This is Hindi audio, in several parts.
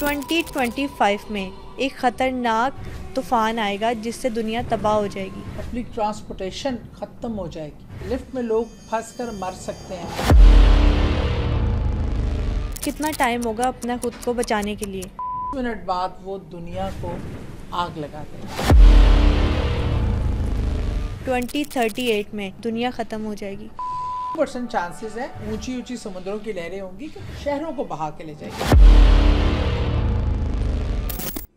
2025 में एक ख़तरनाक तूफ़ान आएगा जिससे दुनिया तबाह हो जाएगी। पब्लिक ट्रांसपोर्टेशन ख़त्म हो जाएगी, लिफ्ट में लोग फंसकर मर सकते हैं। कितना टाइम होगा अपना खुद को बचाने के लिए? मिनट बाद वो दुनिया को आग लगा देगा। 2038 में दुनिया ख़त्म हो जाएगी। % चांसेस है ऊंची ऊंची समुद्रों की लहरें होंगी कि शहरों को बहा के ले जाएगी।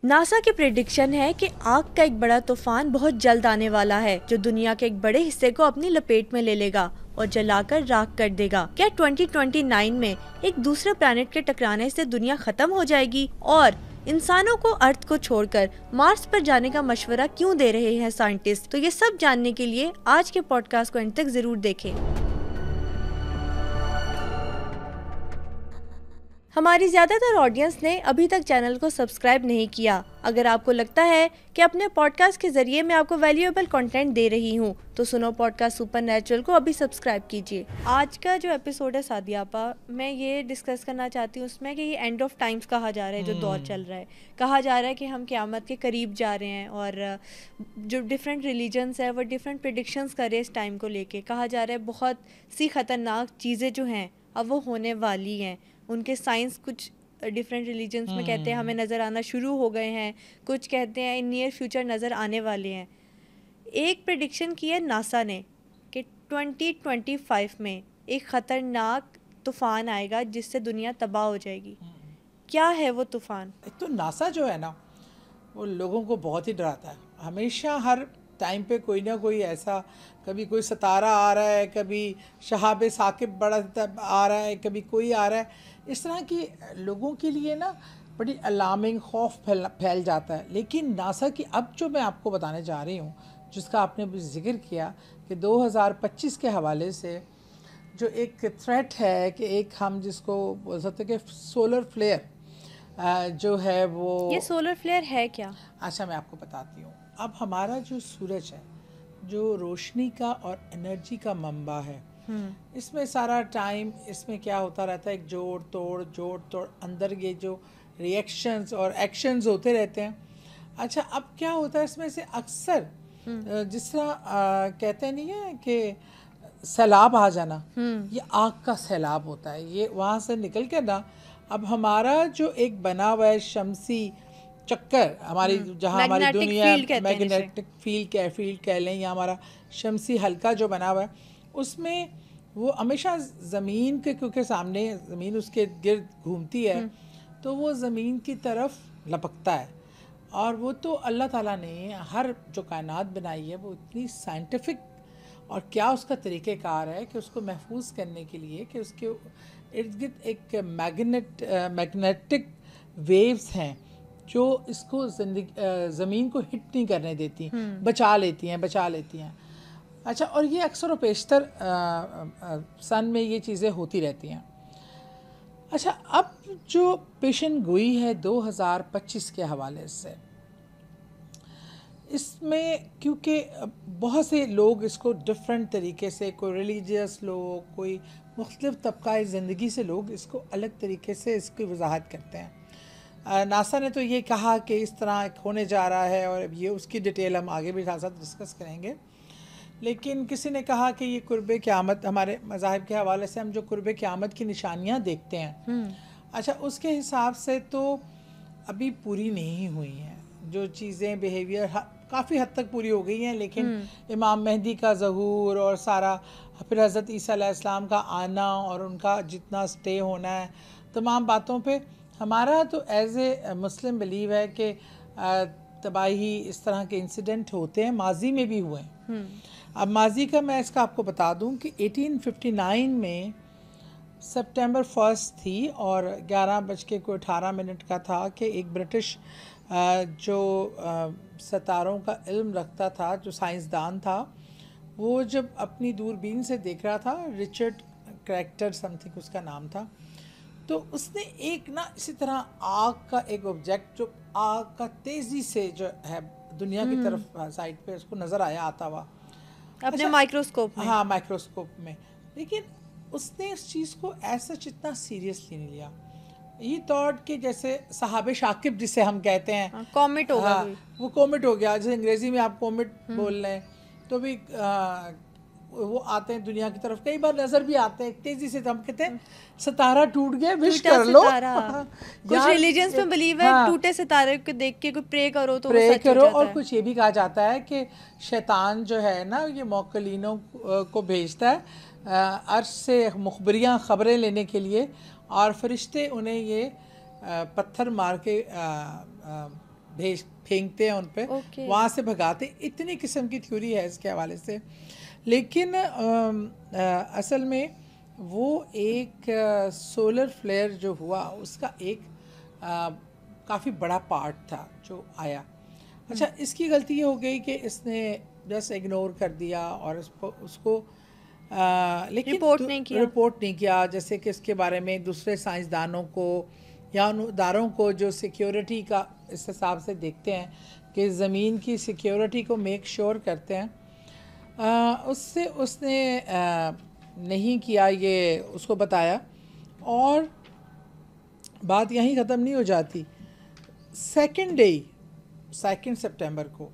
नासा की प्रेडिक्शन है कि आग का एक बड़ा तूफान बहुत जल्द आने वाला है जो दुनिया के एक बड़े हिस्से को अपनी लपेट में ले लेगा और जलाकर राख कर देगा। क्या 2029 में एक दूसरे प्लैनेट के टकराने से दुनिया खत्म हो जाएगी? और इंसानों को अर्थ को छोड़कर मार्स पर जाने का मशवरा क्यों दे रहे हैं साइंटिस्ट? तो ये सब जानने के लिए आज के पॉडकास्ट को अंत तक जरूर देखें। हमारी ज़्यादातर ऑडियंस ने अभी तक चैनल को सब्सक्राइब नहीं किया। अगर आपको लगता है कि अपने पॉडकास्ट के ज़रिए मैं आपको वैल्यूएबल कंटेंट दे रही हूँ तो सुनो पॉडकास्ट सुपरनैचुरल को अभी सब्सक्राइब कीजिए। आज का जो एपिसोड है सादिया आपा, मैं ये डिस्कस करना चाहती हूँ उसमें कि ये एंड ऑफ टाइम्स कहा जा रहा है, जो दौर चल रहा है। कहा जा रहा है कि हम क़यामत के करीब जा रहे हैं और जो डिफरेंट रिलीजन्स है वो डिफरेंट प्रेडिक्शंस कर रहे हैं इस टाइम को लेके। कहा जा रहा है बहुत सी ख़तरनाक चीज़ें जो हैं अब वो होने वाली हैं। उनके साइंस कुछ डिफरेंट रिलीजन्स में कहते हैं हमें नज़र आना शुरू हो गए हैं, कुछ कहते हैं इन नियर फ्यूचर नज़र आने वाले हैं। एक प्रेडिक्शन की है नासा ने कि 2025 में एक ख़तरनाक तूफ़ान आएगा जिससे दुनिया तबाह हो जाएगी। क्या है वो तूफ़ान? एक तो नासा जो है ना वो लोगों को बहुत ही डराता है। हमेशा हर टाइम पे कोई ना कोई ऐसा, कभी कोई सितारा आ रहा है, कभी शहाब साकिब बड़ा आ रहा है, कभी कोई आ रहा है। इस तरह की लोगों के लिए ना बड़ी अलार्मिंग खौफ फैल जाता है। लेकिन नासा की अब जो मैं आपको बताने जा रही हूँ, जिसका आपने भी जिक्र किया कि 2025 के हवाले से जो एक थ्रेट है कि एक हम जिसको बोल सकते हैं कि सोलर फ्लेयर जो है वो। ये सोलर फ्लेयर है क्या? अच्छा, मैं आपको बताती हूँ। अब हमारा जो सूरज है, जो रोशनी का और एनर्जी का मंबा है, इसमें सारा टाइम इसमें क्या होता रहता है, एक जोड़ तोड़ अंदर ये जो रिएक्शंस और एक्शंस होते रहते हैं। अच्छा, अब क्या होता है इसमें से अक्सर जिस तरह कहते नहीं है कि सैलाब आ जाना, ये आग का सैलाब होता है। ये वहाँ से निकल के ना अब हमारा जो एक बना हुआ है शमसी चक्कर, हमारी जहाँ हमारी दुनिया मैग्नेटिक फील्ड कह लें, या हमारा शमसी हल्का जो बना हुआ है, उसमें वो हमेशा ज़मीन के, क्योंकि सामने ज़मीन उसके गिर्द घूमती है, तो वो ज़मीन की तरफ लपकता है। और वो तो अल्लाह ताला ने हर जो कायनात बनाई है वो इतनी साइंटिफिक, और क्या उसका तरीक़ेकार है कि उसको महफूज करने के लिए कि उसके इर्द गिर्द एक मैग्नेटिक वेव्स हैं जो इसको ज़मीन को हिट नहीं करने देती, बचा लेती हैं। अच्छा, और ये अक्सर व पेशतर सन में ये चीज़ें होती रहती हैं। अच्छा, अब जो पेशन गोई है 2025 के हवाले से, इसमें क्योंकि बहुत से लोग इसको डिफरेंट तरीके से, कोई रिलीजियस लोग, कोई मुख्तलिफ तबका ज़िंदगी से लोग इसको अलग तरीके से इसकी वजाहत करते हैं। नासा ने तो ये कहा कि इस तरह होने जा रहा है, और ये उसकी डिटेल हम आगे भी साथ साथ डिस्कस करेंगे। लेकिन किसी ने कहा कि ये कुर्बे क़यामत, हमारे मज़ाहिब के हवाले से हम जो कुर्बे क़यामत की निशानियाँ देखते हैं, अच्छा, उसके हिसाब से तो अभी पूरी नहीं हुई हैं। जो चीज़ें बिहेवियर काफ़ी हद तक पूरी हो गई हैं, लेकिन इमाम मेहदी का ज़हूर और सारा, फिर हज़रत ईसा अलैहिस्सलाम का आना और उनका जितना स्टे होना है, तमाम बातों पे हमारा तो एज़ ए मुस्लिम बिलीव है कि तबाही इस तरह के इंसिडेंट होते हैं, माजी में भी हुए हैं। अब माजी का मैं इसका आपको बता दूं कि 1859 में सितंबर 1 थी और 11:18 का था कि एक ब्रिटिश जो सितारों का इल्म रखता था, जो साइंसदान था, वो जब अपनी दूरबीन से देख रहा था, रिचर्ड क्रैक्टर समथिंग उसका नाम था, तो उसने एक ना इसी तरह आग का एक ऑब्जेक्ट जो आग का तेज़ी से जो है दुनिया की तरफ साइड पे उसको नज़र आया आता हुआ अपने माइक्रोस्कोप में। हाँ, माइक्रोस्कोप में। लेकिन उसने इस चीज़ को ऐसा इतना सीरियसली नहीं लिया। ही थॉट कि जैसे साहब शाकिब जिसे हम कहते हैं, कॉमेट होगा हाँ, कोई। वो कॉमेट हो गया, जैसे अंग्रेजी में आप कॉमेट बोल रहे हैं, तो भी वो आते हैं दुनिया की तरफ, कई बार नजर भी आते हैं तेजी से, तो हम कहते हैं सितारा टूट गया, विश टूटा कर लो। सितारा। कुछ यार, रिलीजन्स में बिलीव है, हाँ, टूटे सितारे को देख के कोई प्रे करो तो वो प्रे सच हो करो। जाता और है। कुछ ये भी कहा जाता है कि शैतान जो है ना, ये मौक्कलीनों को भेजता है अर्श से मुखबरियाँ खबरें लेने के लिए, और फरिश्ते उन्हें ये पत्थर मार के भेज फेंकते हैं उन पे, Okay. वहाँ से भगाते। इतनी किस्म की थ्योरी है इसके हवाले से। लेकिन असल में वो एक सोलर फ्लेयर जो हुआ उसका एक काफ़ी बड़ा पार्ट था जो आया। अच्छा, इसकी गलती ये हो गई कि इसने जस्ट इग्नोर कर दिया और उसको लेकिन रिपोर्ट नहीं किया। जैसे कि इसके बारे में दूसरे साइंसदानों को या उन इदारों को जो सिक्योरिटी का इस हिसाब से देखते हैं कि ज़मीन की सिक्योरिटी को मेक श्योर करते हैं, उससे उसने नहीं किया, ये उसको बताया। और बात यहीं ख़त्म नहीं हो जाती। सेकेंड सितंबर को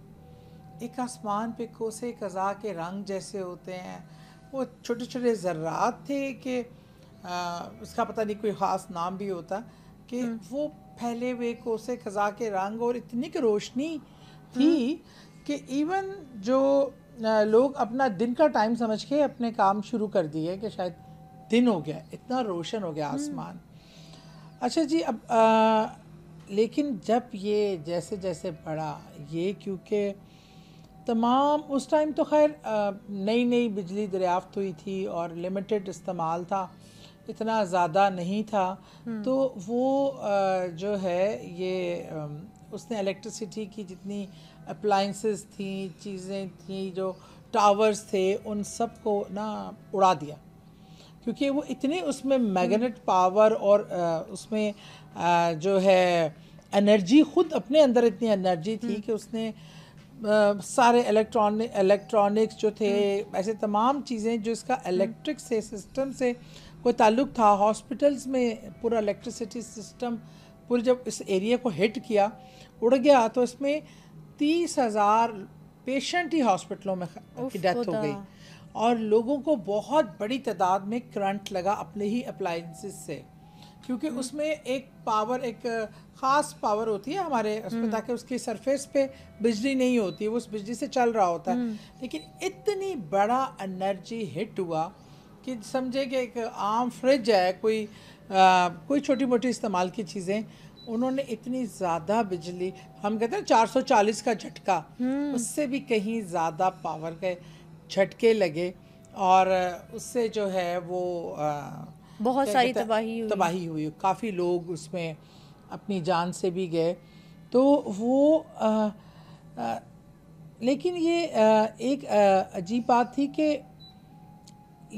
एक आसमान पे कोसे कज़ा के रंग जैसे होते हैं, वो छोटे छोटे ज़र्रात थे कि उसका पता नहीं कोई ख़ास नाम भी होता, कि वो फैले हुए कोसे कज़ा के रंग, और इतनी की रोशनी थी कि इवन जो लोग अपना दिन का टाइम समझ के अपने काम शुरू कर दिए कि शायद दिन हो गया, इतना रोशन हो गया आसमान। अच्छा जी, अब लेकिन जब ये जैसे जैसे बढ़ा ये, क्योंकि तमाम उस टाइम तो खैर नई नई बिजली दरियाफ्त हुई थी और लिमिटेड इस्तेमाल था, इतना ज़्यादा नहीं था, तो वो जो है ये उसने इलेक्ट्रिसिटी की जितनी अप्लाइंसेस थी, चीज़ें थी, जो टावर्स थे, उन सब को ना उड़ा दिया, क्योंकि वो इतनी उसमें मैग्नेट पावर और उसमें जो है एनर्जी, खुद अपने अंदर इतनी एनर्जी थी कि उसने सारे इलेक्ट्रॉनिक्स जो थे, ऐसे तमाम चीज़ें जो इसका इलेक्ट्रिक से सिस्टम से कोई ताल्लुक़ था, हॉस्पिटल्स में पूरा इलेक्ट्रिसिटी सिस्टम पूरे जब इस एरिया को हिट किया, उड़ गया, तो इसमें 30,000 पेशेंट ही हॉस्पिटलों में की डेथ हो गई, और लोगों को बहुत बड़ी तादाद में करंट लगा अपने ही अप्लाइंसेस से, क्योंकि उसमें एक पावर, एक ख़ास पावर होती है हमारे उसमें, ताकि उसकी सरफेस पे बिजली नहीं होती, वो उस बिजली से चल रहा होता है। लेकिन इतनी बड़ा एनर्जी हिट हुआ कि समझे कि एक आम फ्रिज है, कोई छोटी मोटी इस्तेमाल की चीज़ें, उन्होंने इतनी ज़्यादा बिजली, हम कहते हैं 440 का झटका, उससे भी कहीं ज़्यादा पावर के झटके लगे, और उससे जो है वो बहुत सारी तबाही हुई। काफ़ी लोग उसमें अपनी जान से भी गए। तो वो लेकिन ये एक अजीब बात थी कि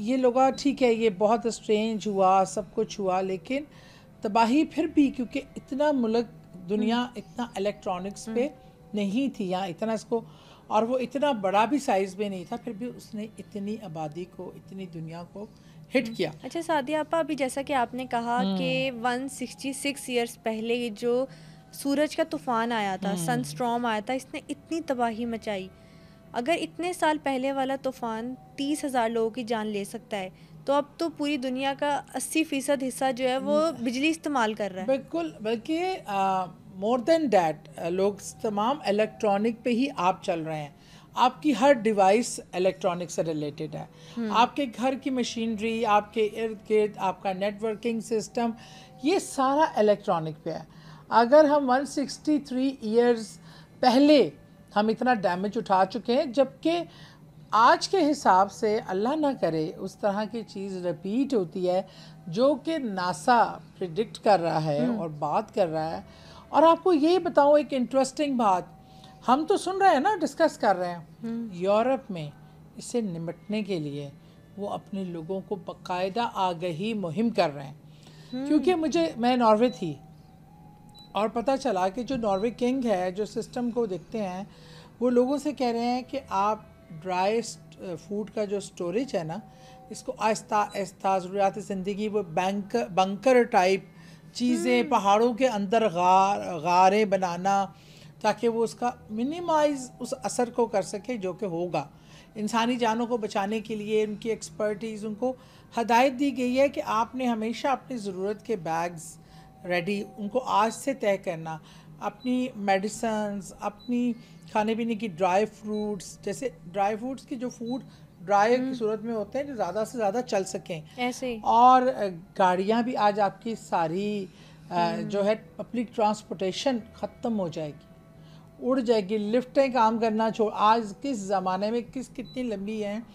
ये लोग, ठीक है ये बहुत स्ट्रेंज हुआ, सब कुछ हुआ, लेकिन तबाही फिर भी, क्योंकि इतना मुल्क दुनिया इतना इलेक्ट्रॉनिक्स पे नहीं थी या इतना इसको, और वो इतना बड़ा भी साइज़ में नहीं था, फिर भी उसने इतनी आबादी को, इतनी दुनिया को हिट किया। अच्छा सादिया आपा, अभी जैसा कि आपने कहा कि 166 ईयर्स पहले जो सूरज का तूफान आया था, सनस्टॉर्म आया था, इसने इतनी तबाही मचाई। अगर इतने साल पहले वाला तूफान 30,000 लोगों की जान ले सकता है, तो अब तो पूरी दुनिया का 80% हिस्सा जो है वो बिजली इस्तेमाल कर रहा है। बिल्कुल, बल्कि मोर देन डैट, लोग तमाम इलेक्ट्रॉनिक पे ही आप चल रहे हैं। आपकी हर डिवाइस इलेक्ट्रॉनिक से रिलेटेड है, आपके घर की मशीनरी, आपके इर्द गिर्द आपका नेटवर्किंग सिस्टम, ये सारा इलेक्ट्रॉनिक पे है। अगर हम 163 ईयर्स पहले हम इतना डैमेज उठा चुके हैं, जबकि आज के हिसाब से अल्लाह ना करे उस तरह की चीज़ रिपीट होती है, जो कि नासा प्रिडिक्ट कर रहा है और बात कर रहा है। और आपको ये बताऊँ एक इंटरेस्टिंग बात, हम तो सुन रहे हैं ना, डिस्कस कर रहे हैं, यूरोप में इससे निपटने के लिए वो अपने लोगों को बाकायदा आगाही मुहिम कर रहे हैं। क्योंकि मैं नॉर्वे थी और पता चला कि जो नॉर्वे किंग है, जो सिस्टम को देखते हैं, वो लोगों से कह रहे हैं कि आप ड्राई फूड का जो स्टोरेज है ना, इसको आहिस्ता आहिस्ता ज़रूरियात ज़िंदगी, वो बंकर टाइप चीज़ें, पहाड़ों के अंदर गारें बनाना, ताकि वो उसका मिनिमाइज उस असर को कर सके जो कि होगा। इंसानी जानों को बचाने के लिए उनकी एक्सपर्टीज़, उनको हदायत दी गई है कि आपने हमेशा अपनी ज़रूरत के बैग्स रेडी, उनको आज से तय करना, अपनी मेडिसन्स, अपनी खाने पीने की ड्राई फ्रूट्स, जैसे ड्राई फ्रूट्स की जो फूड ड्राई की सूरत में होते हैं जो ज़्यादा से ज़्यादा चल सकें ऐसे ही। और गाड़ियाँ भी आज आपकी सारी जो है पब्लिक ट्रांसपोर्टेशन ख़त्म हो जाएगी, उड़ जाएगी, लिफ्टें काम करना छोड़। आज किस ज़माने में कितनी लंबी हैं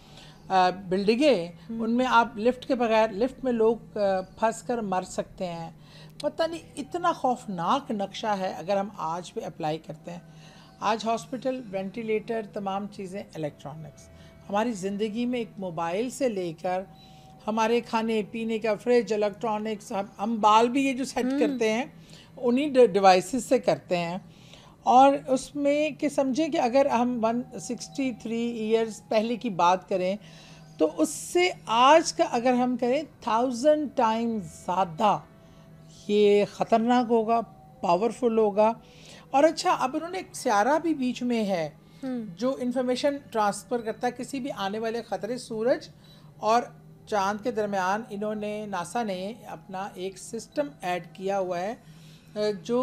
बिल्डिंगें, उनमें आप लिफ्ट के बगैर, लिफ्ट में लोग फंस कर मर सकते हैं। पता नहीं, इतना खौफनाक नक्शा है अगर हम आज पे अप्लाई करते हैं। आज हॉस्पिटल, वेंटिलेटर, तमाम चीज़ें इलेक्ट्रॉनिक्स, हमारी ज़िंदगी में एक मोबाइल से लेकर हमारे खाने पीने का फ्रिज, इलेक्ट्रॉनिक्स, हम बाल भी ये जो सेट करते हैं उन्हीं डिवाइसेस से करते हैं। और उसमें कि समझें कि अगर हम 163 ईयर्स पहले की बात करें तो उससे आज का अगर हम करें 1000 टाइम्स ज़्यादा ये ख़तरनाक होगा, पावरफुल होगा। और अच्छा, अब उन्होंने एक स्यारा भी बीच में है जो इंफॉर्मेशन ट्रांसफ़र करता है किसी भी आने वाले ख़तरे। सूरज और चांद के दरमियान इन्होंने, नासा ने अपना एक सिस्टम ऐड किया हुआ है जो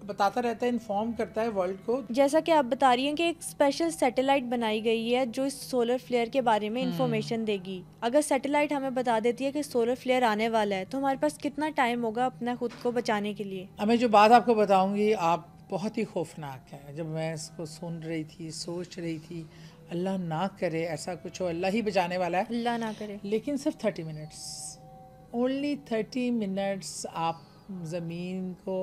बताता रहता है, इन्फॉर्म करता है वर्ल्ड को। जैसा कि आप बता रही हैं कि एक स्पेशल सैटेलाइट बनाई गई है जो इस सोलर फ्लेयर के बारे में इंफॉर्मेशन देगी। अगर सैटेलाइट हमें बता देती है कि सोलर फ्लेयर आने वाला है तो हमारे पास कितना टाइम होगा अपना खुद को बचाने के लिए? अब मैं जो बात आपको बताऊंगी आप बहुत ही खौफनाक है। जब मैं इसको सुन रही थी, सोच रही थी, अल्लाह ना करे ऐसा कुछ हो, अल्लाह ही बचाने वाला है, अल्लाह ना करे। लेकिन सिर्फ 30 मिनट्स, ओनली 30 मिनट्स आप ज़मीन को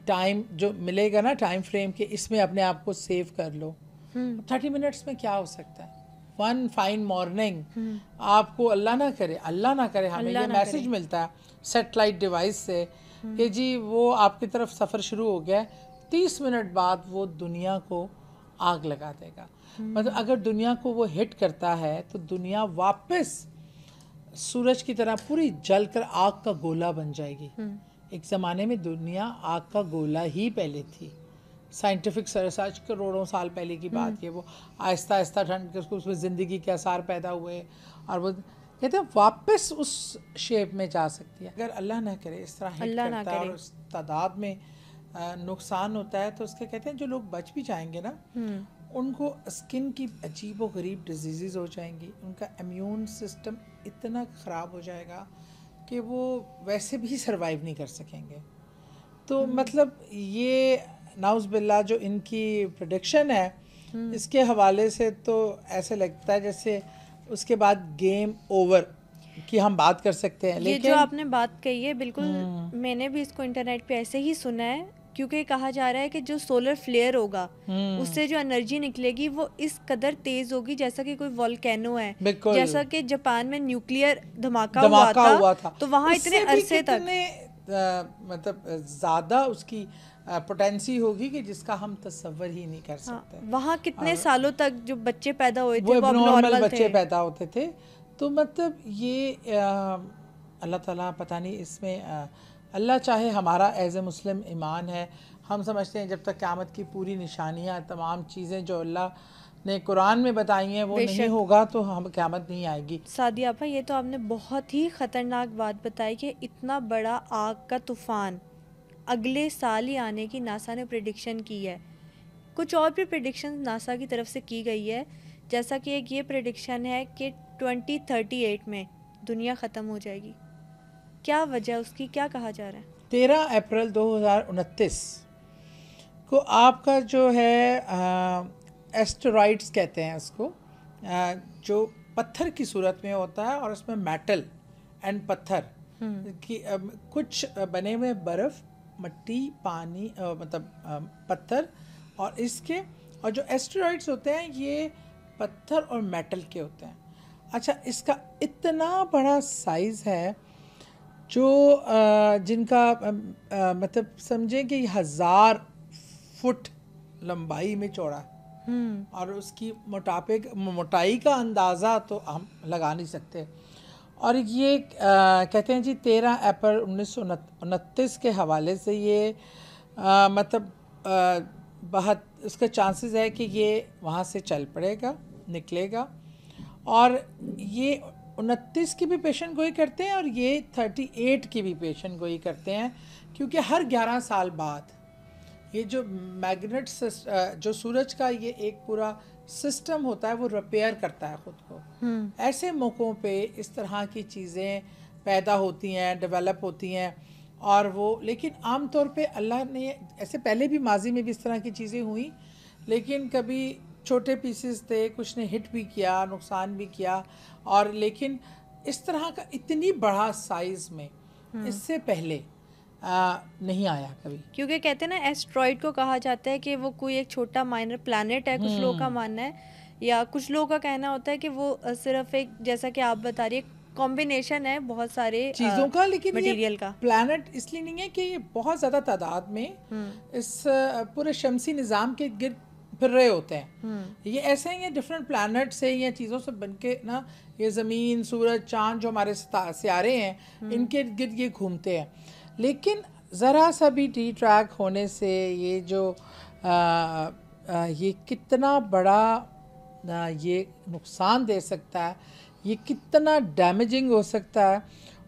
टाइम जो मिलेगा ना, टाइम फ्रेम के, इसमें अपने आप को सेव कर लो। 30 मिनट्स में क्या हो सकता है? वन फाइन मॉर्निंग आपको अल्लाह ना करे हमें ये मैसेज मिलता है सेटेलाइट डिवाइस से कि जी वो आपकी तरफ सफ़र शुरू हो गया है, 30 मिनट बाद वो दुनिया को आग लगा देगा। मतलब अगर दुनिया को वो हिट करता है तो दुनिया वापस सूरज की तरह पूरी जलकर आग का गोला बन जाएगी। एक ज़माने में दुनिया आग का गोला ही पहले थी। साइंटिफिक रिसर्च करोड़ों साल पहले की बात है। वो आहिस्ता आहिस्ता ठंड कर उसमें ज़िंदगी के आसार पैदा हुए और वो कहते हैं वापस उस शेप में जा सकती है। अगर अल्लाह ना करे इस तरह हिट करता है और उस तादाद में नुकसान होता है तो उसके कहते हैं जो लोग बच भी जाएंगे ना, उनको स्किन की अजीब व गरीब डिजीज़ हो जाएंगी, उनका इम्यून सिस्टम इतना ख़राब हो जाएगा कि वो वैसे भी सरवाइव नहीं कर सकेंगे। तो मतलब ये नाउज़ बिल्लाह जो इनकी प्रेडिक्शन है, इसके हवाले से तो ऐसे लगता है जैसे उसके बाद गेम ओवर की हम बात कर सकते हैं। ये जो आपने बात कही है बिल्कुल, मैंने भी इसको इंटरनेट पे ऐसे ही सुना है, क्योंकि कहा जा रहा है कि जो सोलर फ्लेयर होगा उससे जो एनर्जी निकलेगी वो इस कदर तेज होगी जैसा कि कोई वोल्केनो है, जैसा कि जापान में न्यूक्लियर धमाका हुआ था तो वहाँ इतने अरसे तक मतलब ज़्यादा उसकी पोटेंसी होगी कि जिसका हम तस्वर ही नहीं कर सकते। वहाँ कितने सालों तक जो बच्चे पैदा हुए थे वो नॉर्मल बच्चे पैदा होते थे। तो मतलब ये अल्लाह ताला पता नहीं इसमें अल्लाह चाहे हमारा एज ए मुस्लिम ईमान है, हम समझते हैं जब तक क़यामत की पूरी निशानियाँ, तमाम चीज़ें जो अल्लाह ने कुरान में बताई हैं वो नहीं होगा तो हम क़यामत नहीं आएगी। सादिया आपा, ये तो आपने बहुत ही ख़तरनाक बात बताई कि इतना बड़ा आग का तूफ़ान अगले साल ही आने की नासा ने प्रेडिक्शन की है। कुछ और भी प्रेडिक्शन नासा की तरफ से की गई है, जैसा कि एक ये प्रेडिक्शन है कि 2038 में दुनिया ख़त्म हो जाएगी। क्या वजह उसकी, क्या कहा जा रहा है? 13 अप्रैल 2029 को आपका जो है एस्टेरॉइड्स कहते हैं उसको, जो पत्थर की सूरत में होता है और उसमें मेटल एंड पत्थर की कुछ बने हुए बर्फ़, मट्टी, पानी, मतलब पत्थर और इसके, और जो एस्टेरॉइड्स होते हैं ये पत्थर और मेटल के होते हैं। अच्छा, इसका इतना बड़ा साइज़ है जो जिनका मतलब समझें कि 1000 फुट लंबाई में चौड़ा है और उसकी मोटाई का अंदाज़ा तो हम लगा नहीं सकते। और ये कहते हैं जी 13 अप्रैल 1929 के हवाले से ये मतलब बहुत उसका चांसेस है कि ये वहाँ से चल पड़ेगा, निकलेगा। और ये 29 की भी पेशन गोई करते हैं और ये 38 की भी पेशन गोई करते हैं, क्योंकि हर 11 साल बाद ये जो मैग्नेट जो सूरज का ये एक पूरा सिस्टम होता है वो रिपेयर करता है ख़ुद को। ऐसे मौक़ों पे इस तरह की चीज़ें पैदा होती हैं, डेवलप होती हैं। और वो लेकिन आम तौर पे अल्लाह ने ऐसे पहले भी माजी में भी इस तरह की चीज़ें हुई, लेकिन कभी छोटे पीसेस थे, कुछ ने हिट भी किया, नुकसान भी किया। और लेकिन इस तरह का इतनी बड़ा साइज़ में इससे पहले नहीं आया कभी। क्योंकि कहते हैं ना एस्ट्रॉइड को कहा जाता है कि वो कोई एक छोटा माइनर प्लैनेट है, कुछ लोगों का मानना है, या कुछ लोगों का कहना होता है कि वो सिर्फ एक, जैसा कि आप बता रही है, कॉम्बिनेशन है बहुत सारे चीज़ों का, लेकिन मटेरियल का। प्लैनेट इसलिए नहीं है कि ये बहुत ज़्यादा तादाद में इस पूरे शमसी निज़ाम के गिर्द फिर रहे होते हैं। ये ऐसे ही डिफरेंट प्लैनेट से या चीज़ों से बनके ना, ये ज़मीन, सूरज, चाँद जो हमारे सितारे हैं, इनके गिर्द ये घूमते हैं। लेकिन ज़रा सा भी डी ट्रैक होने से ये जो ये कितना बड़ा ये नुकसान दे सकता है, ये कितना डैमेजिंग हो सकता है।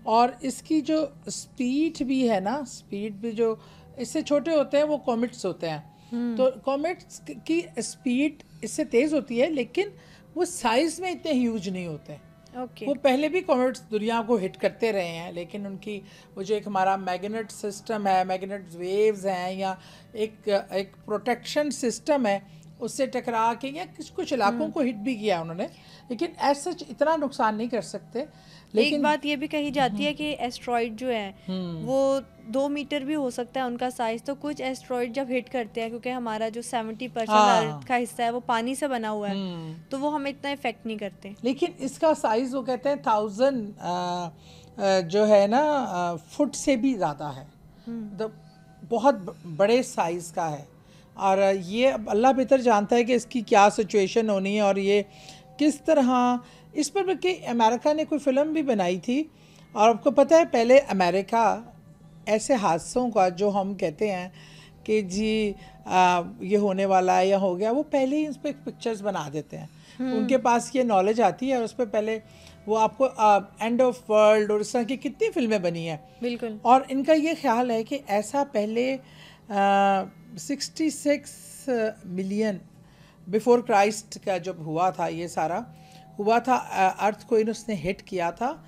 और इसकी जो स्पीड भी है ना, स्पीड भी जो इससे छोटे होते हैं वो कॉमेट्स होते हैं। तो कॉमेट्स की स्पीड इससे तेज़ होती है, लेकिन वो साइज़ में इतने ह्यूज नहीं होते। वो पहले भी कॉमेट्स दुनिया को हिट करते रहे हैं, लेकिन उनकी वो जो एक हमारा मैग्नेट सिस्टम है, मैग्नेट वेव्स हैं, या एक प्रोटेक्शन सिस्टम है, उससे टकरा के या कुछ इलाकों को हिट भी किया उन्होंने, लेकिन ऐसा इतना नुकसान नहीं कर सकते। लेकिन एक बात ये भी कही जाती है कि एस्ट्रॉइड जो है वो 2 मीटर भी हो सकता है उनका साइज। तो कुछ एस्ट्रॉइड जब हिट करते हैं, क्योंकि हमारा जो 70% अर्थ का हिस्सा है वो पानी से बना हुआ है, तो वो हमें इतना इफेक्ट नहीं करते। लेकिन इसका साइज वो कहते हैं 1000 जो है ना फुट से भी ज़्यादा है, तो बहुत बड़े साइज़ का है। और ये अल्लाह बेहतर जानता है कि इसकी क्या सिचुएशन होनी है और ये किस तरह। इस पर बल्कि अमेरिका ने कोई फ़िल्म भी बनाई थी। और आपको पता है पहले अमेरिका ऐसे हादसों का जो हम कहते हैं कि जी ये होने वाला है या हो गया, वो पहले ही उस पर पिक्चर्स बना देते हैं। उनके पास ये नॉलेज आती है और उस पर पहले वो आपको एंड ऑफ वर्ल्ड और इस तरह की कितनी फिल्में बनी हैं। बिल्कुल। और इनका ये ख्याल है कि ऐसा पहले 66 मिलियन बिफोर क्राइस्ट का जब हुआ था, ये सारा हुआ था, अर्थ को इन्होंने हिट किया था,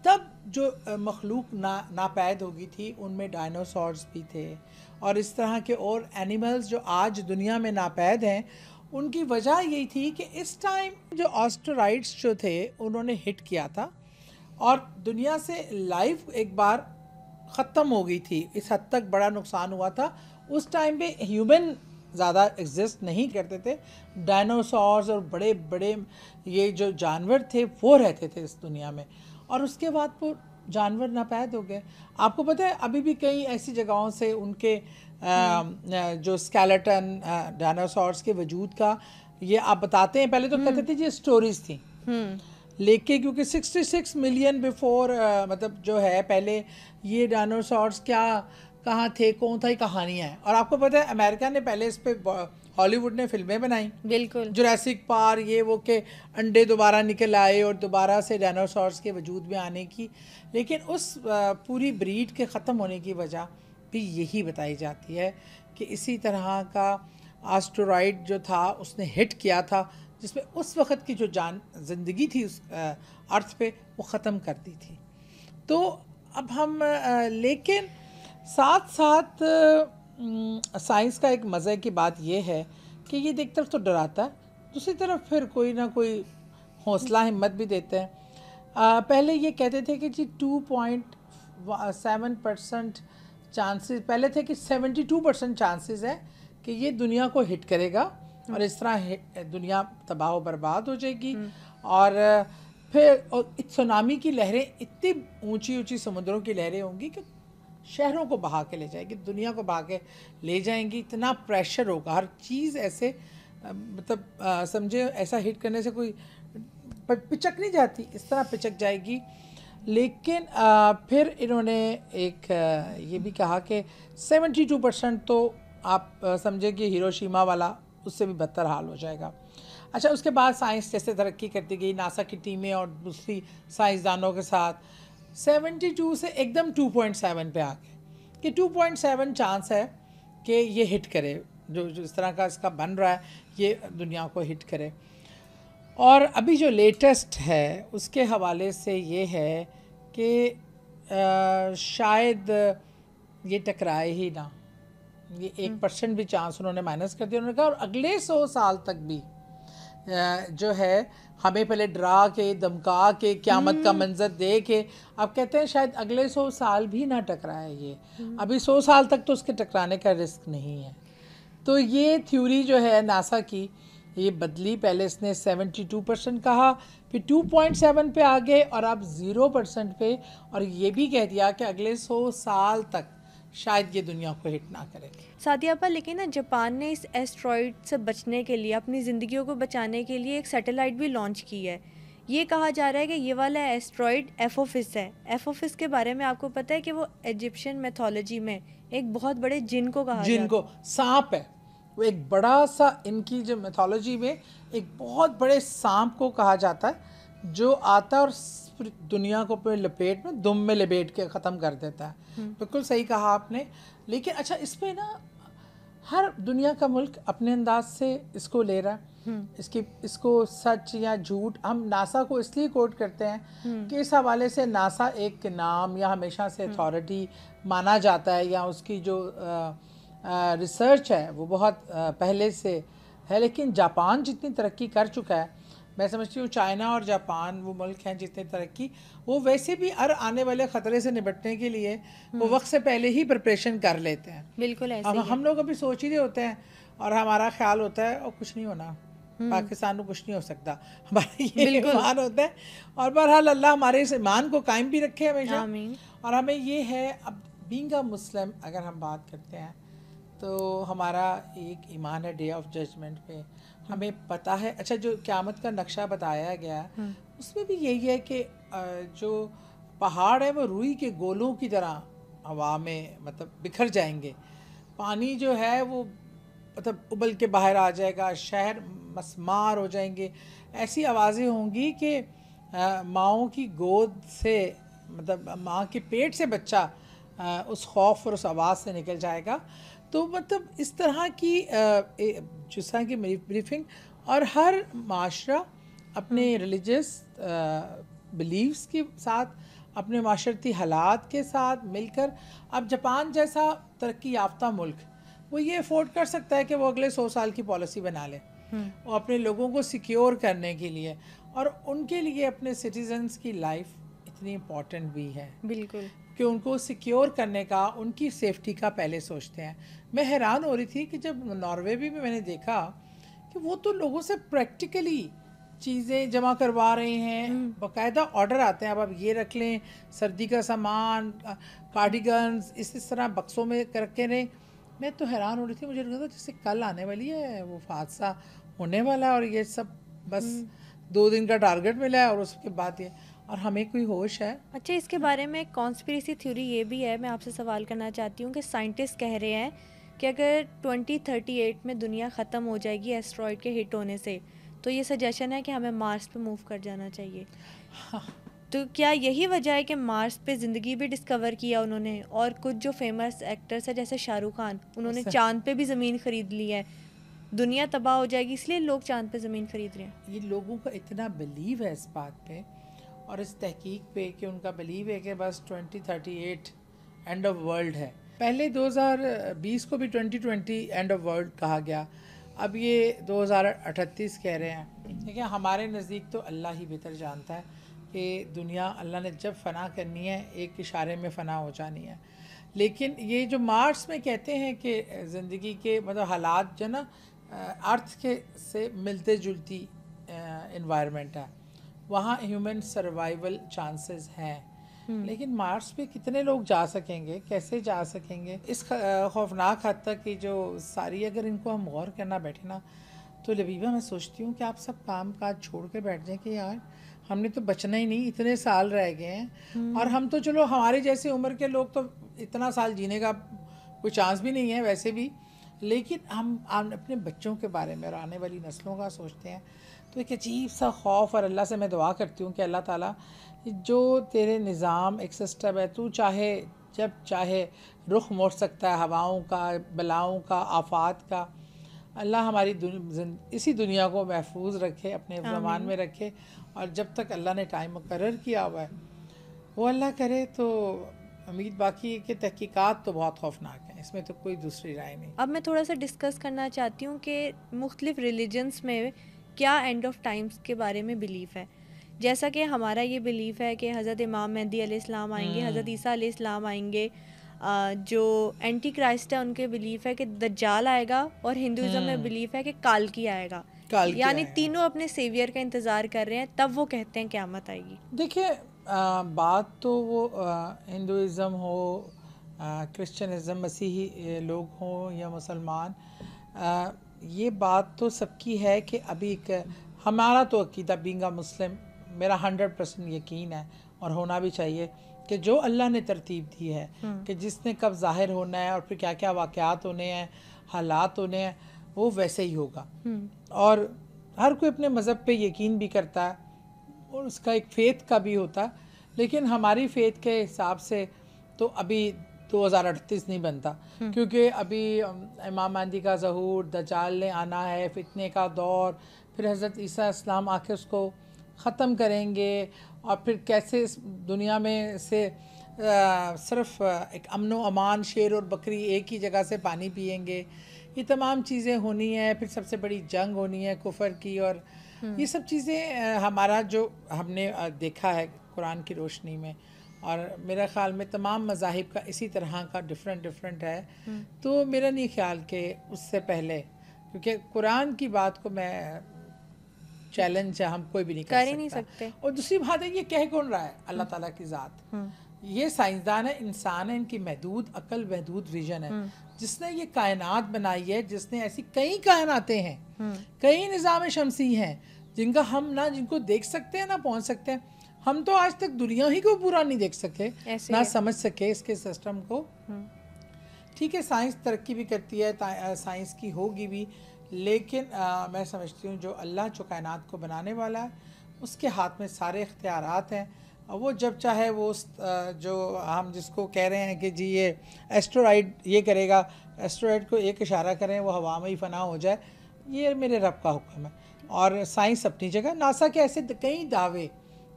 तब जो मखलूक नापैद हो गई थी उनमें डायनासोर्स भी थे और इस तरह के और एनिमल्स जो आज दुनिया में नापैद हैं। उनकी वजह यही थी कि इस टाइम जो एस्टेरॉइड्स जो थे उन्होंने हिट किया था और दुनिया से लाइफ एक बार ख़त्म हो गई थी। इस हद तक बड़ा नुकसान हुआ था। उस टाइम पे ह्यूमन ज़्यादा एग्जिस्ट नहीं करते थे, डायनासोर्स और बड़े बड़े ये जो जानवर थे वो रहते थे इस दुनिया में। और उसके बाद वो जानवर नापैद हो गए। आपको पता है अभी भी कई ऐसी जगहों से उनके जो स्केलेटन डायनासोर्स के वजूद का ये आप बताते हैं। पहले तो कहते थे ये स्टोरीज थी, लेकिन क्योंकि 66 मिलियन बिफोर मतलब जो है पहले ये डायनासोर्स क्या कहाँ थे, कौन था, ये कहानियाँ हैं। और आपको पता है अमेरिका ने पहले इस पे हॉलीवुड ने फिल्में बनाई, बिल्कुल, जुरासिक पार्क, ये वो के अंडे दोबारा निकल आए और दोबारा से डायनासोर्स के वजूद में आने की। लेकिन उस पूरी ब्रीड के ख़त्म होने की वजह भी यही बताई जाती है कि इसी तरह का एस्टेरॉइड जो था उसने हिट किया था, जिसमें उस वक़्त की जो ज़िंदगी थी उस अर्थ पे वो ख़त्म कर दी थी। तो अब हम लेकिन साथ साथ साइंस का एक मज़े की बात यह है कि ये एक तरफ तो डराता है, दूसरी तरफ फिर कोई ना कोई हौसला हिम्मत भी देते हैं। पहले ये कहते थे कि जी 2.7% चांसेस, पहले थे कि 72% चांसेस है कि ये दुनिया को हिट करेगा और इस तरह दुनिया तबाह बर्बाद हो जाएगी। और फिर सुनामी की लहरें इतनी ऊंची ऊंची समुद्रों की लहरें होंगी कि शहरों को बहा के ले जाएगी, दुनिया को बहा के ले जाएंगी। इतना प्रेशर होगा, हर चीज़ ऐसे समझे ऐसा हिट करने से कोई पिचक नहीं जाती, इस तरह पिचक जाएगी। लेकिन फिर इन्होंने एक ये भी कहा कि 72% तो आप समझे कि हिरोशिमा वाला उससे भी बदतर हाल हो जाएगा। अच्छा, उसके बाद साइंस जैसे तरक्की करती गई, नासा की टीमें और दूसरी साइंसदानों के साथ 72 से एकदम 2.7 पे आ गए कि 2.7 चांस है कि ये हिट करे, जो इस तरह का इसका बन रहा है ये दुनिया को हिट करे। और अभी जो लेटेस्ट है उसके हवाले से ये है कि शायद ये टकराए ही ना, ये 1% भी चांस उन्होंने माइनस कर दिया। उन्होंने कहा और अगले 100 साल तक भी जो है हमें पहले डरा के धमका के क़यामत का मंजर दे के, अब कहते हैं शायद अगले 100 साल भी ना टकराए ये। अभी 100 साल तक तो उसके टकराने का रिस्क नहीं है। तो ये थ्योरी जो है नासा की ये बदली, पहले इसने 72% कहा, फिर 2.7 पे आ गए और अब 0% पे, और ये भी कह दिया कि अगले 100 साल तक शायद ये दुनिया को हिट ना करे। सादिया पर लेकिन ना जापान ने इस एस्ट्रॉइड से बचने के लिए, अपनी ज़िंदगियों को बचाने के लिए एक सैटेलाइट भी लॉन्च की है। ये कहा जा रहा है कि ये वाला एस्ट्रॉइड एफोफिस है। एफोफिस के बारे में आपको पता है कि वो इजिप्शियन मैथोलॉजी में एक बहुत बड़े जिन को कहा जिन को सांप है, वो एक बड़ा सा, इनकी जो मैथोलॉजी में एक बहुत बड़े सांप को कहा जाता है जो आता है और दुनिया को अपने लपेट में, दुम में लपेट के ख़त्म कर देता है। बिल्कुल सही कहा आपने। लेकिन अच्छा, इस पे ना हर दुनिया का मुल्क अपने अंदाज से इसको ले रहा है। इसको सच या झूठ हम नासा को इसलिए कोट करते हैं कि इस हवाले से नासा एक नाम या हमेशा से अथॉरिटी माना जाता है, या उसकी जो रिसर्च है वो बहुत पहले से है। लेकिन जापान जितनी तरक्की कर चुका है, मैं समझती हूँ चाइना और जापान वो मुल्क हैं जितनी तरक्की, वो वैसे भी हर आने वाले ख़तरे से निपटने के लिए वो वक्त से पहले ही प्रिपरेशन कर लेते हैं। बिल्कुल ऐसे अब ही हम लोग अभी सोच ही रहे होते हैं और हमारा ख्याल होता है और कुछ नहीं होना, पाकिस्तान को कुछ नहीं हो सकता, हमारा ये ईमान होता है। और बहरहाल अल्लाह हमारे इस ईमान को कायम भी रखे हमेशा। और हमें ये है, अब बीइंग अ मुस्लिम अगर हम बात करते हैं तो हमारा एक ईमान है डे ऑफ जजमेंट पे, हमें पता है। अच्छा, जो क़यामत का नक्शा बताया गया उसमें भी यही है कि जो पहाड़ है वो रुई के गोलों की तरह हवा में मतलब बिखर जाएंगे, पानी जो है वो मतलब उबल के बाहर आ जाएगा, शहर मस्मार हो जाएंगे, ऐसी आवाज़ें होंगी कि माँओं की गोद से, मतलब माँ के पेट से बच्चा उस खौफ और उस आवाज़ से निकल जाएगा। तो मतलब इस तरह की जिस तरह की मेरी ब्रीफिंग, और हर माशरा अपने रिलीजियस बिलीव्स के साथ, अपने माशरती हालात के साथ मिलकर, अब जापान जैसा तरक्की याफ्ता मुल्क वो ये अफोर्ड कर सकता है कि वो अगले 100 साल की पॉलिसी बना ले और अपने लोगों को सिक्योर करने के लिए, और उनके लिए अपने सिटीजन्स की लाइफ इतनी इम्पॉर्टेंट भी है। बिल्कुल, कि उनको सिक्योर करने का, उनकी सेफ्टी का पहले सोचते हैं। मैं हैरान हो रही थी कि जब नॉर्वे भी मैंने देखा कि वो तो लोगों से प्रैक्टिकली चीज़ें जमा करवा रहे हैं, बाकायदा ऑर्डर आते हैं, अब आप ये रख लें, सर्दी का सामान, कार्डिगन्स इस तरह बक्सों में रखे रहें। मैं तो हैरान हो रही थी, मुझे लगा था जैसे कल आने वाली है वो हादसा होने वाला है और ये सब बस 2 दिन का टारगेट मिला है और उसके बाद ये, और हमें कोई होश है। अच्छा, इसके बारे में एक कॉन्स्पिरेसी थ्योरी ये भी है, मैं आपसे सवाल करना चाहती हूँ कि साइंटिस्ट कह रहे हैं कि अगर 2038 में दुनिया ख़त्म हो जाएगी एस्ट्रॉयड के हिट होने से, तो ये सजेशन है कि हमें मार्स पे मूव कर जाना चाहिए। तो क्या यही वजह है कि मार्स पे ज़िंदगी भी डिस्कवर किया उन्होंने, और कुछ जो फेमस एक्टर्स हैं जैसे शाहरुख खान, उन्होंने चांद पे भी ज़मीन ख़रीद ली है, दुनिया तबाह हो जाएगी इसलिए लोग चांद पे ज़मीन ख़रीद रहे हैं? ये लोगों का इतना बिलीव है इस बात पे और इस तहकीक पे कि उनका बिलीव है कि बस 2038 एंड ऑफ वर्ल्ड है। पहले 2020 को भी 2020 एंड ऑफ वर्ल्ड कहा गया, अब ये 2038 कह रहे हैं। ठीक है, हमारे नज़दीक तो अल्लाह ही बेहतर जानता है कि दुनिया अल्लाह ने जब फ़ना करनी है एक इशारे में फ़ना हो जानी है। लेकिन ये जो मार्स में कहते हैं कि ज़िंदगी के मतलब हालात जो ना अर्थ के से मिलते जुलती इन्वायरमेंट है, वहाँ ह्यूमन सर्वाइवल चांसेस हैं। लेकिन मार्स पे कितने लोग जा सकेंगे, कैसे जा सकेंगे, इस खौफनाक हद तक की जो सारी, अगर इनको हम गौर करना बैठे ना तो लबीबा, मैं सोचती हूँ कि आप सब काम काज छोड़ के बैठ जाएं कि यार हमने तो बचना ही नहीं, इतने साल रह गए हैं। और हम तो चलो हमारे जैसे उम्र के लोग तो इतना साल जीने का कोई चांस भी नहीं है वैसे भी, लेकिन हम अपने बच्चों के बारे में और आने वाली नस्लों का सोचते हैं। तो एक अजीब सा खौफ, और अल्लाह से मैं दुआ करती हूँ कि अल्लाह ताला जो तेरे निज़ाम एक सिस्टम है, तू चाहे जब चाहे रुख मोड़ सकता है हवाओं का, बलाओं का, आफात का। अल्लाह हमारी इसी दुनिया को महफूज रखे, अपने ज़मान में रखे, और जब तक अल्लाह ने टाइम मुकर्रर किया हुआ है वो अल्लाह करे। तो उम्मीद बाकी है कि तहकीकात तो बहुत खौफनाक हैं, इसमें तो कोई दूसरी राय नहीं। अब मैं थोड़ा सा डिस्कस करना चाहती हूँ कि मुख्तलिफ रिलीजन्स में क्या एंड ऑफ टाइम्स के बारे में बिलीफ है। जैसा कि हमारा ये बिलीफ है कि हज़रत इमाम मेहदी अलैहिस्सलाम आएंगे, हज़रत ईसा अलैहिस्सलाम आएंगे। जो एंटी क्राइस्ट है उनके बिलीफ है कि दज्जाल आएगा, और हिंदुज़म में बिलीफ है कि काल्की आएगा। यानी तीनों अपने सेवियर का इंतज़ार कर रहे हैं, तब वो कहते हैं क़यामत आएगी। देखिए बात तो वो हिंदुइज़म हो, क्रिश्चियनिज़म, मसीही लोग हों या मुसलमान, ये बात तो सबकी है कि अभी हमारा तो अकीदा बीइंग अ मुस्लिम, मेरा 100% यकीन है और होना भी चाहिए कि जो अल्लाह ने तरतीब दी है कि जिसने कब ज़ाहिर होना है और फिर क्या क्या वाक़यात होने हैं, हालात होने हैं, वो वैसे ही होगा। और हर कोई अपने मज़हब पे यकीन भी करता है और उसका एक फ़ेथ का भी होता है, लेकिन हमारी फ़ेथ के हिसाब से तो अभी 2038 नहीं बनता, क्योंकि अभी इमाम महदी का ज़हूर, दज्जाल ने आना है, फितने का दौर, फिर हज़रत ईसा इस्लाम आके उसको ख़त्म करेंगे, और फिर कैसे इस दुनिया में से सिर्फ एक अमन व अमान, शेर और बकरी एक ही जगह से पानी पिएंगे, ये तमाम चीज़ें होनी हैं। फिर सबसे बड़ी जंग होनी है कुफर की, और ये सब चीज़ें हमारा जो हमने देखा है कुरान की रोशनी में, और मेरा ख़्याल में तमाम मज़ाहिब का इसी तरह का डिफरेंट है। तो मेरा नहीं ख्याल कि उससे पहले, क्योंकि कुरान की बात को मैं चैलेंज है, हम कोई भी नहीं कर सकते। और दूसरी बात है, ये कह कौन रहा है? अल्लाह ताला की ज़ात। ये साइंसदान है, इंसान है, इनकी महदूद अकल, महदूद विजन है, जिसने ये कायनात बनाई है, जिसने ऐसी कई कायनातें हैं, कई निज़ाम शमसी हैं जिनका हम ना जिनको देख सकते हैं ना पहुंच सकते हैं। हम तो आज तक दुनिया ही को पूरा नहीं देख सके, ना समझ सके इसके सिस्टम को। ठीक है, साइंस तरक्की भी करती है, साइंस की होगी भी, लेकिन मैं समझती हूँ जो अल्लाह जो कायनात को बनाने वाला है उसके हाथ में सारे इख्तियारात हैं। वो जब चाहे वो जो हम जिसको कह रहे हैं कि जी ये एस्ट्रॉइड ये करेगा, एस्ट्रॉइड को एक इशारा करें वो हवा में ही फना हो जाए, ये मेरे रब का हुक्म है। और साइंस अपनी जगह, नासा के ऐसे कई दावे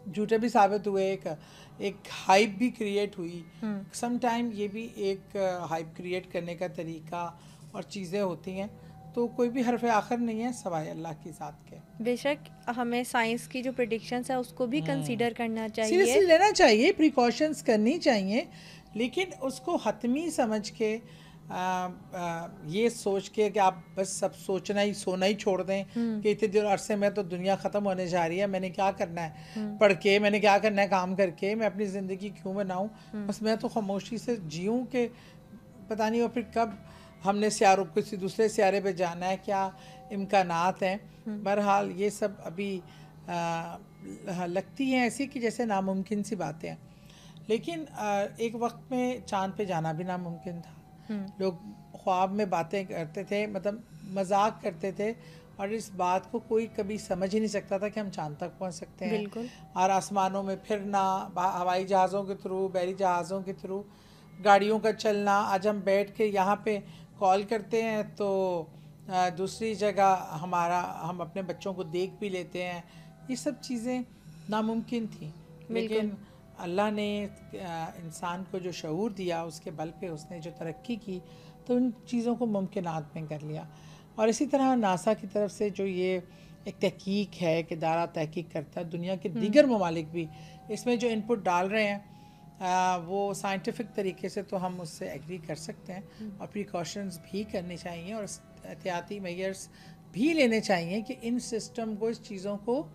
झूठे भी साबित हुए, एक हाइप भी क्रिएट हुई। सम टाइम ये भी एक हाइप क्रिएट करने का तरीका और चीज़ें होती हैं, तो कोई भी हरफ आखिर नहीं है सवाए अल्लाह की ज़ात के। बेशक हमें साइंस की जो प्रेडिक्शंस है उसको भी कंसीडर करना चाहिए, सीरियसली लेना चाहिए, प्रिकॉशंस करनी चाहिए, लेकिन उसको हतमी समझ के ये सोच के कि आप बस सब सोचना ही सोना ही छोड़ दें कि इतने देर अरसे में तो दुनिया ख़त्म होने जा रही है, मैंने क्या करना है पढ़ के, मैंने क्या करना है काम करके, मैं अपनी ज़िंदगी क्यों बनाऊं, बस मैं तो खामोशी से जीऊं कि पता नहीं हो फिर कब हमने सियारों किसी दूसरे सियारे पे जाना है, क्या इम्कानात हैं। बहरहाल ये सब अभी लगती हैं ऐसी कि जैसे नामुमकिन सी बातें हैं, लेकिन एक वक्त में चाँद पे जाना भी नामुमकिन था। लोग ख्वाब में बातें करते थे, मतलब मजाक करते थे, और इस बात को कोई कभी समझ ही नहीं सकता था कि हम चाँद तक पहुंच सकते हैं। और आसमानों में फिरना, हवाई जहाज़ों के थ्रू, बहरी जहाज़ों के थ्रू, गाड़ियों का चलना, आज हम बैठ के यहाँ पे कॉल करते हैं तो दूसरी जगह हम अपने बच्चों को देख भी लेते हैं। ये सब चीज़ें नामुमकिन थी, लेकिन अल्लाह ने इंसान को जो शऊर दिया उसके बल पे उसने जो तरक्की की तो उन चीज़ों को मुमकिनात में कर लिया। और इसी तरह नासा की तरफ से जो ये एक तहकीक है कि दायरा तहकीक करता है, दुनिया के दीगर ममालिक भी इसमें जो इनपुट डाल रहे हैं वो साइंटिफिक तरीके से तो हम उससे एग्री कर सकते हैं, और प्रिकॉशंस भी करनी चाहिए और एहतियाती मेजर्स भी लेने चाहिए कि इन सिस्टम को, इस चीज़ों को,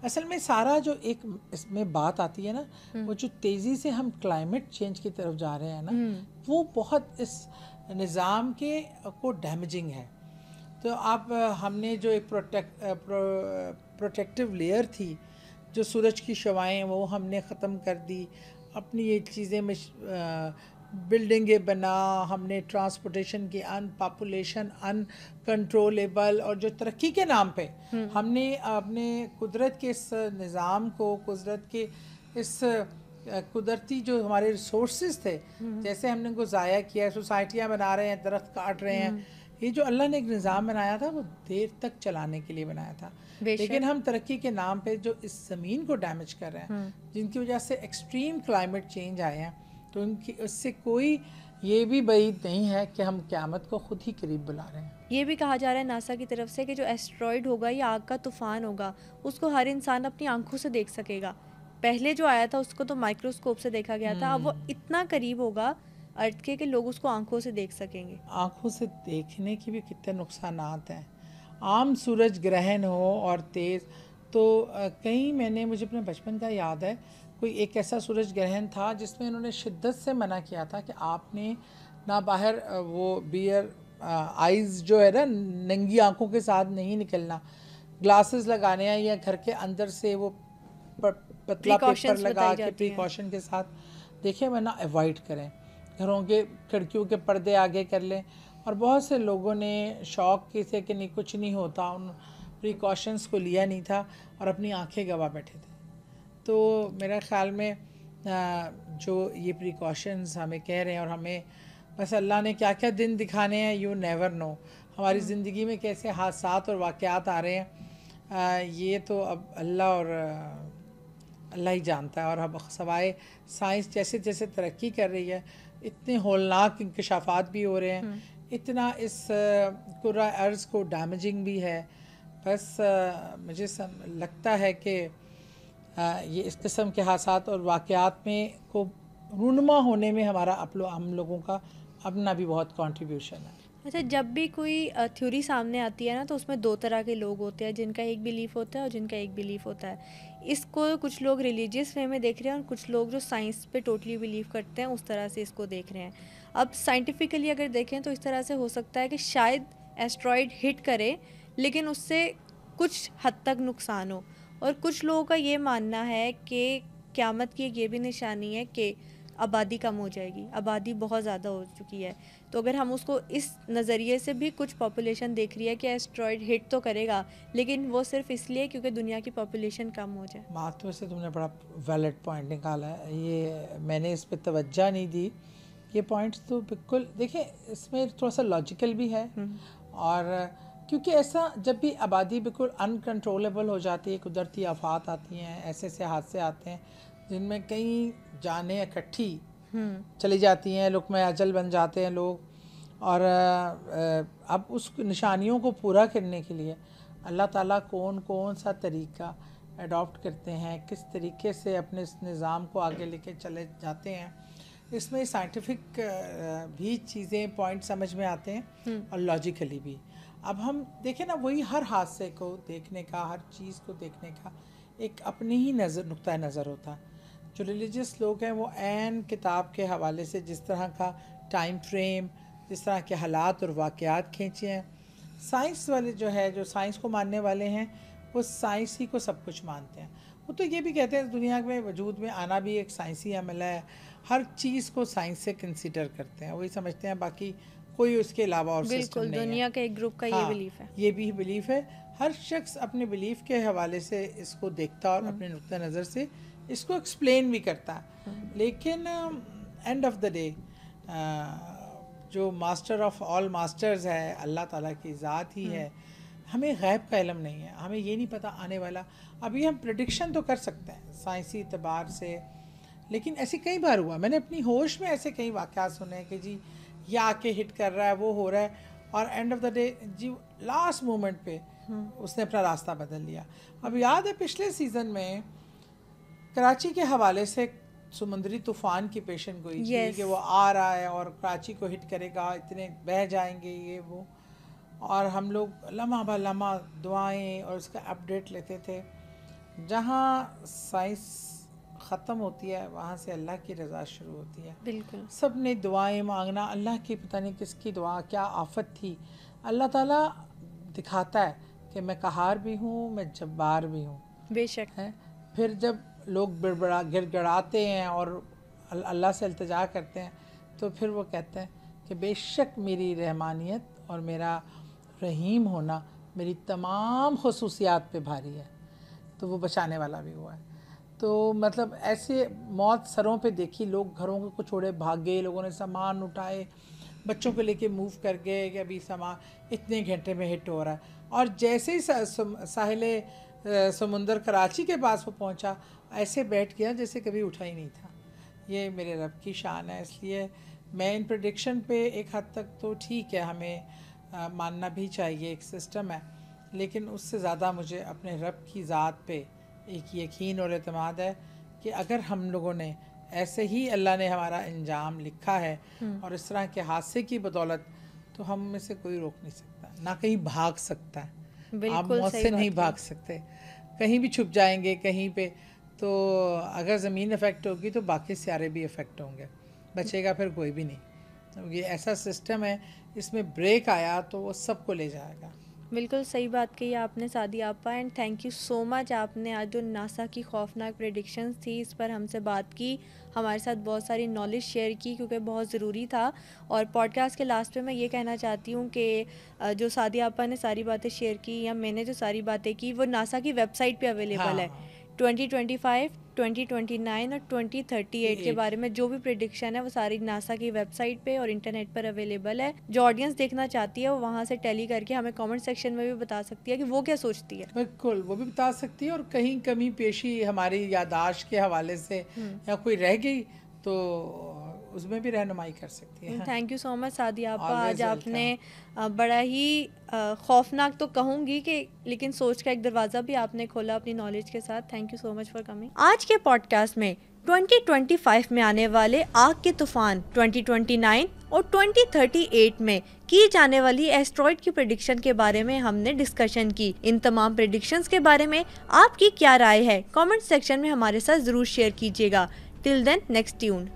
असल में सारा जो एक इसमें बात आती है ना, वो जो तेज़ी से हम क्लाइमेट चेंज की तरफ जा रहे हैं ना, वो बहुत इस निज़ाम के को डैमेजिंग है। तो आप हमने जो एक प्रोटेक्टिव लेयर थी, जो सूरज की शवाएं, वो हमने ख़त्म कर दी। अपनी ये चीज़ें में बिल्डिंगें बना, हमने ट्रांसपोर्टेशन की पॉपुलेशन अनकंट्रोलेबल, और जो तरक्की के नाम पे हमने अपने कुदरत के इस निज़ाम को, कुदरत के इस कुदरती जो हमारे रिसोर्सेज थे, जैसे हमने उनको ज़ाया किया, सोसाइटियाँ बना रहे हैं, दरख्त काट रहे हैं। ये जो अल्लाह ने एक निज़ाम बनाया था वो देर तक चलाने के लिए बनाया था, लेकिन हम तरक्की के नाम पे जो इस ज़मीन को डैमेज कर रहे हैं, जिनकी वजह से एक्सट्रीम क्लाइमेट चेंज आए हैं, तो उनकी उससे कोई ये भी बात नहीं है कि हम क़यामत को खुद ही करीब बुला रहे हैं। ये भी कहा जा रहा है नासा की तरफ से कि जो एस्ट्रॉयड होगा या आग का तूफान होगा, उसको हर इंसान अपनी आंखों से देख सकेगा। पहले जो आया था उसको तो माइक्रोस्कोप से देखा गया था, अब वो इतना करीब होगा अर्थ के कि लोग उसको आंखों से देख सकेंगे। आंखों से देखने के भी कितने नुकसानात हैं। आम सूरज ग्रहण हो और तेज़, तो कहीं मुझे अपने बचपन का याद है, कोई एक ऐसा सूरज ग्रहण था जिसमें उन्होंने शिद्दत से मना किया था कि आपने ना बाहर वो बियर आइज़ जो है ना, नंगी आंखों के साथ नहीं निकलना, ग्लासेस लगाने हैं या घर के अंदर से वो पतला पेपर लगा के प्रिकॉशन के साथ देखें, वरना अवॉइड करें। घरों के खिड़कियों के पर्दे आगे कर लें। और बहुत से लोगों ने शौक के से कि नहीं कुछ नहीं होता, उन प्रिकॉशंस को लिया नहीं था और अपनी आंखें गवा बैठे थे। तो मेरा ख़्याल में जो ये प्रिकॉशंस हमें कह रहे हैं, और हमें बस अल्लाह ने क्या क्या दिन दिखाने हैं, यू नेवर नो। हमारी ज़िंदगी में कैसे हादसात और वाक़यात आ रहे हैं, ये तो अब अल्लाह और अल्लाह ही जानता है। और अब सवाए साइंस जैसे जैसे तरक्की कर रही है, इतने होलनाक इंकशाफात भी हो रहे हैं, इतना इस कुर्रा अर्ज़ को डैमेजिंग भी है। बस मुझे लगता है कि ये इस किस्म के हादसात और वाक़यात में को रूनुमा होने में हमारा हम लोगों का अपना भी बहुत कंट्रीब्यूशन है। अच्छा, जब भी कोई थ्योरी सामने आती है ना, तो उसमें दो तरह के लोग होते हैं, जिनका एक बिलीफ होता है और जिनका एक बिलीफ होता है। इसको कुछ लोग रिलीजियस वे में देख रहे हैं और कुछ लोग जो साइंस पे टोटली बिलीव करते हैं उस तरह से इसको देख रहे हैं। अब साइंटिफिकली अगर देखें तो इस तरह से हो सकता है कि शायद एस्ट्रॉयड हिट करे, लेकिन उससे कुछ हद तक नुकसान हो। और कुछ लोगों का ये मानना है कि क़यामत की एक ये भी निशानी है कि आबादी कम हो जाएगी, आबादी बहुत ज़्यादा हो चुकी है। तो अगर हम उसको इस नज़रिए से भी, कुछ पॉपुलेशन देख रही है कि एस्ट्रॉयड हिट तो करेगा, लेकिन वो सिर्फ इसलिए क्योंकि दुनिया की पॉपुलेशन कम हो जाए। बात तो वैसे तुमने बड़ा वैलिड पॉइंट निकाला है, ये मैंने इस पर तवज्जो नहीं दी। ये पॉइंट्स तो बिल्कुल देखिए, इसमें थोड़ा सा लॉजिकल भी है। और क्योंकि ऐसा जब भी आबादी बिल्कुल अनकंट्रोलेबल हो जाती है, कुदरती आफात आती हैं, ऐसे ऐसे हादसे आते हैं जिनमें कई जानें इकट्ठी चली जाती हैं, लुक़्मे अजल बन जाते हैं लोग। और अब उस निशानियों को पूरा करने के लिए अल्लाह ताला कौन सा तरीका अडॉप्ट करते हैं, किस तरीके से अपने इस निज़ाम को आगे लेके चले जाते हैं, इसमें साइंटिफिक भी चीज़ें पॉइंट समझ में आते हैं और लॉजिकली भी। अब हम देखें ना, वही हर हादसे को देखने का, हर चीज़ को देखने का एक अपनी ही नुक्ता नज़र होता है। जो रिलीजियस लोग हैं वो ऐन किताब के हवाले से जिस तरह का टाइम फ्रेम, जिस तरह के हालात और वाक़यात खींचे हैं, साइंस वाले जो है, जो साइंस को मानने वाले हैं, वो साइंस ही को सब कुछ मानते हैं। वो तो ये भी कहते हैं दुनिया में वजूद में आना भी एक साइंसी अमल है, हर चीज़ को साइंस से कंसीडर करते हैं, वही समझते हैं, बाकी कोई उसके अलावा और सिस्टम नहीं है। दुनिया का एक ग्रुप का ये बिलीफ है, ये भी बिलीफ है। हर शख्स अपने बिलीफ के हवाले से इसको देखता और अपने नुक्ता नज़र से इसको एक्सप्लेन भी करता है। लेकिन एंड ऑफ द डे जो मास्टर ऑफ ऑल मास्टर्स है, अल्लाह ताला की ज़ात ही है। हमें गैब का इल्म नहीं है, हमें ये नहीं पता आने वाला। अभी हम प्रेडिक्शन तो कर सकते हैं साइंसी एतबार से, लेकिन ऐसे कई बार हुआ, मैंने अपनी होश में ऐसे कई वाक़यात सुने कि जी ये आके हिट कर रहा है, वो हो रहा है, और एंड ऑफ द डे जी लास्ट मोमेंट पे उसने अपना रास्ता बदल लिया। अब याद है पिछले सीज़न में कराची के हवाले से समुद्री तूफ़ान की पेशन गोई थी कि वो आ रहा है और कराची को हिट करेगा, इतने बह जाएंगे ये वो, और हम लोग लम्हा ब लम्हा दुआएं और उसका अपडेट लेते थे। जहाँ साइंस ख़त्म होती है वहाँ से अल्लाह की रज़ा शुरू होती है। बिल्कुल सब ने दुआएं मांगना, अल्लाह की पता नहीं किसकी दुआ, क्या आफत थी। अल्लाह ताला दिखाता है कि मैं कहार भी हूँ, मैं जब्बार भी हूँ। बेशक है। फिर जब लोग गिड़गिड़ाते हैं और अल्लाह से इल्तिजा करते हैं, तो फिर वो कहते हैं कि बेशक मेरी रहमानियत और मेरा रहीम होना मेरी तमाम खसूसियात पे भारी है, तो वो बचाने वाला भी हुआ है। तो मतलब ऐसे मौत सरों पे देखी, लोग घरों को छोड़े भागे, लोगों ने सामान उठाए, बच्चों को लेके मूव कर गए कि अभी सामान इतने घंटे में हिट हो रहा है। और जैसे ही साहिल समुंदर कराची के पास वो पहुंचा, ऐसे बैठ गया जैसे कभी उठा ही नहीं था। ये मेरे रब की शान है। इसलिए मैं इन प्रेडिक्शन पे एक हद तक तो ठीक है, हमें मानना भी चाहिए, एक सिस्टम है, लेकिन उससे ज़्यादा मुझे अपने रब की ज़ात पे एक यकीन और एतमाद है कि अगर हम लोगों ने ऐसे ही, अल्लाह ने हमारा अंजाम लिखा है और इस तरह के हादसे की बदौलत, तो हम में से कोई रोक नहीं सकता, ना कहीं भाग सकता है। आप मौत से नहीं भाग सकते, कहीं भी छुप जाएंगे कहीं पे, तो अगर ज़मीन अफेक्ट होगी तो बाकी सियारे भी अफेक्ट होंगे, बचेगा फिर कोई भी नहीं। तो ये ऐसा सिस्टम है, इसमें ब्रेक आया तो वो सबको ले जाएगा। बिल्कुल सही बात कही आपने सादिया आपा, and thank you so much. आपने आज जो नासा की खौफनाक प्रेडिक्शंस थी इस पर हमसे बात की, हमारे साथ बहुत सारी नॉलेज शेयर की, क्योंकि बहुत ज़रूरी था। और पॉडकास्ट के लास्ट पे मैं ये कहना चाहती हूँ कि जो सादिया आपा ने सारी बातें शेयर की, या मैंने जो सारी बातें की, वो नासा की वेबसाइट पे अवेलेबल है। 2025, 2029 और 2038 के बारे में जो भी प्रेडिक्शन है वो सारी नासा की वेबसाइट पे और इंटरनेट पर अवेलेबल है। जो ऑडियंस देखना चाहती है वो वहाँ से टैली करके हमें कमेंट सेक्शन में भी बता सकती है कि वो क्या सोचती है। बिल्कुल, वो भी बता सकती है, और कहीं कमी पेशी हमारी यादाश्त के हवाले से या कोई रह गई तो उसमें भी रहनुमाई कर सकती है। Thank you so much Sadia आपा, आज आपने बड़ा ही खौफनाक तो कहूँगी कि, लेकिन सोच का एक दरवाज़ा भी आपने खोला अपनी नॉलेज के साथ। Thank you so much for coming. आज के पॉडकास्ट में 2025 में आने वाले आग के तूफान, 2029 और 2038 में की जाने वाली एस्ट्रॉइड की प्रेडिक्शन के बारे में हमने डिस्कशन की। इन तमाम प्रेडिक्शंस के बारे में आपकी क्या राय है, कमेंट सेक्शन में हमारे साथ ज़रूर शेयर कीजिएगा। Till then, next tune.